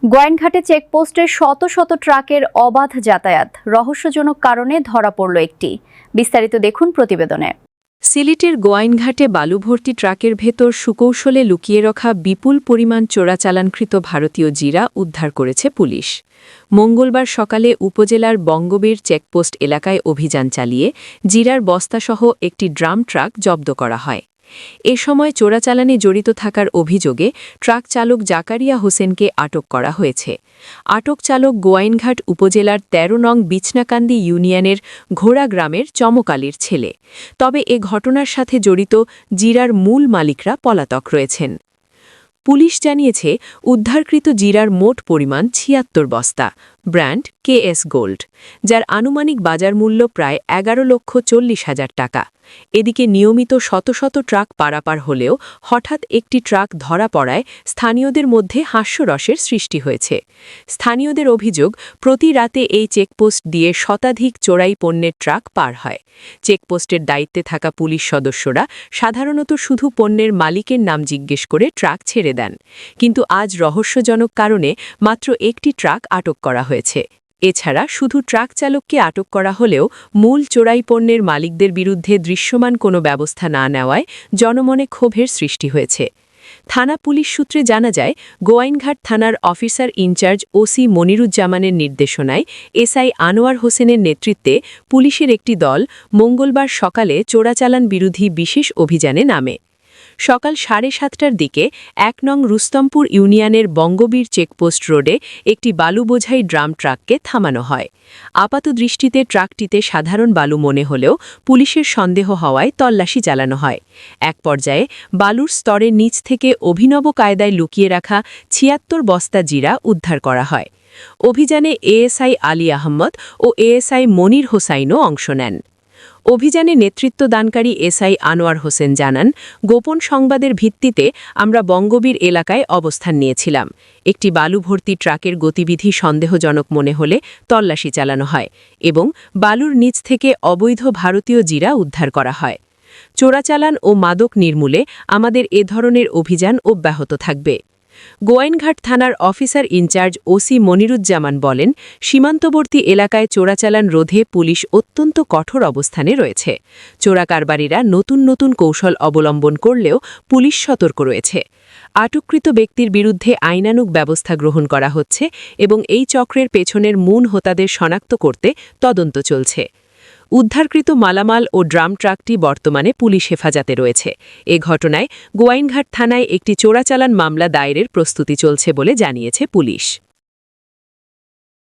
গোয়াইনঘাটে চেকপোস্টে শত শত ট্রাকের অবাধ যাতায়াত, রহস্যজনক কারণে ধরা পড়ল একটি। বিস্তারিত দেখুন প্রতিবেদনে। সিলেটের গোয়াইনঘাটে বালুভর্তি ট্রাকের ভেতর সুকৌশলে লুকিয়ে রাখা বিপুল পরিমাণ চোরাচালানকৃত ভারতীয় জিরা উদ্ধার করেছে পুলিশ। মঙ্গলবার সকালে উপজেলার বঙ্গবীর চেকপোস্ট এলাকায় অভিযান চালিয়ে জিরার বস্তাসহ একটি ড্রাম ট্রাক জব্দ করা হয়। এ সময় চোরাচালানে জড়িত থাকার অভিযোগে ট্রাক চালক জাকারিয়া হোসেনকে আটক করা হয়েছে। আটক চালক গোয়াইনঘাট উপজেলার ১৩ নং বিছনাকান্দি ইউনিয়নের ঘোড়া গ্রামের চমকালীর ছেলে। তবে এ ঘটনার সাথে জড়িত জিরার মূল মালিকরা পলাতক রয়েছেন। পুলিশ জানিয়েছে, উদ্ধারকৃত জিরার মোট পরিমাণ ৭৬ বস্তা, ব্র্যান্ড KS গোল্ড, যার আনুমানিক বাজার মূল্য প্রায় ১১,৪০,০০০ টাকা। এদিকে নিয়মিত শত শত ট্রাক পারাপার হলেও হঠাৎ একটি ট্রাক ধরা পড়ায় স্থানীয়দের মধ্যে হাস্যরসের সৃষ্টি হয়েছে। স্থানীয়দের অভিযোগ, প্রতি রাতে এই চেকপোস্ট দিয়ে শতাধিক চোরাই পণ্যের ট্রাক পার হয়। চেকপোস্টের দায়িত্বে থাকা পুলিশ সদস্যরা সাধারণত শুধু পণ্যের মালিকের নাম জিজ্ঞেস করে ট্রাক ছেড়ে দেন, কিন্তু আজ রহস্যজনক কারণে মাত্র একটি ট্রাক আটক করা হয়েছে। এছাড়া শুধু ট্রাক চালককে আটক করা হলেও মূল চোরাই পণ্যের মালিকদের বিরুদ্ধে দৃশ্যমান কোনো ব্যবস্থা না নেওয়ায় জনমনে ক্ষোভের সৃষ্টি হয়েছে। থানা পুলিশ সূত্রে জানা যায়, গোয়াইনঘাট থানার অফিসার ইনচার্জ ওসি মনিরুজ্জামানের নির্দেশনায় এসআই আনোয়ার হোসেনের নেতৃত্বে পুলিশের একটি দল মঙ্গলবার সকালে চোরাচালান বিরোধী বিশেষ অভিযানে নামে। সকাল ৭:৩০টার দিকে ১ নং রুস্তমপুর ইউনিয়নের বঙ্গবীর চেকপোস্ট রোডে একটি বালু বোঝাই ড্রাম ট্রাককে থামানো হয়। আপাতদৃষ্টিতে ট্রাকটিতে সাধারণ বালু মনে হলেও পুলিশের সন্দেহ হওয়ায় তল্লাশি চালানো হয়। এক পর্যায়ে বালুর স্তরের নিচ থেকে অভিনব কায়দায় লুকিয়ে রাখা ৭৬ বস্তা জিরা উদ্ধার করা হয়। অভিযানে এএসআই আলী আহমদ ও এএসআই মনির হোসাইনও অংশ নেন। অভিযানে নেতৃত্বদানকারী এসআই আনোয়ার হোসেন জানান, গোপন সংবাদের ভিত্তিতে আমরা বঙ্গবীর এলাকায় অবস্থান নিয়েছিলাম। একটি বালু ভর্তি ট্রাকের গতিবিধি সন্দেহজনক মনে হলে তল্লাশি চালানো হয় এবং বালুর নিচ থেকে অবৈধ ভারতীয় জিরা উদ্ধার করা হয়। চোরাচালান ও মাদক নির্মূলে আমাদের এ ধরনের অভিযান অব্যাহত থাকবে। গোয়াইনঘাট থানার অফিসার ইনচার্জ ওসি মনিরুজ্জামান বলেন, সীমান্তবর্তী এলাকায় চোরাচালান রোধে পুলিশ অত্যন্ত কঠোর অবস্থানে রয়েছে। চোরাকারবারীরা নতুন নতুন কৌশল অবলম্বন করলেও পুলিশ সতর্ক রয়েছে। আটককৃত ব্যক্তির বিরুদ্ধে আইনানুগ ব্যবস্থা গ্রহণ করা হচ্ছে এবং এই চক্রের পেছনের মূল হোতাদের শনাক্ত করতে তদন্ত চলছে। উদ্ধারকৃত মালামাল ও ড্রাম ট্রাকটি বর্তমানে পুলিশ হেফাজতে রয়েছে। এ ঘটনায় গোয়াইনঘাট থানায় একটি চোরাচালান মামলা দায়েরের প্রস্তুতি চলছে বলে জানিয়েছে পুলিশ।